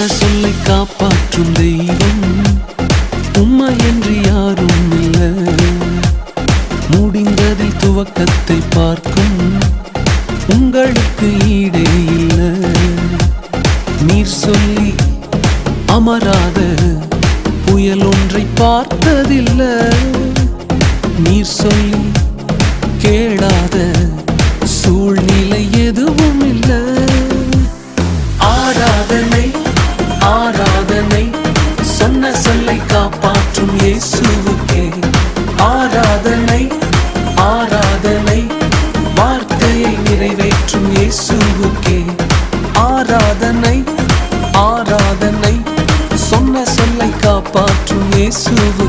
சொன்ன சொல்லை காப்பாற்றும் தெய்வம் உம்மையன்றி யாரும் இல்லை. முடிந்ததில் துவக்கத்தை பார்க்கும் உங்களுக்கு ஈடே இல்லை. நீர் சொல்லி அமராத புயல் ஒன்றை பார்த்ததில்லை. நீர் சொல்லி கேளாத சூழ்நிலை எதுவும் இல்லை. ஆராதனை ஆராதனை சொன்ன சொல்லை காப்பாற்றும் இயேசுவுக்கே. ஆராதனை ஆராதனை வார்த்தையை நிறைவேற்றும் இயேசுவுக்கே. ஆராதனை ஆராதனை சொன்ன சொல்லை காப்பாற்றும் இயேசுவுக்கே.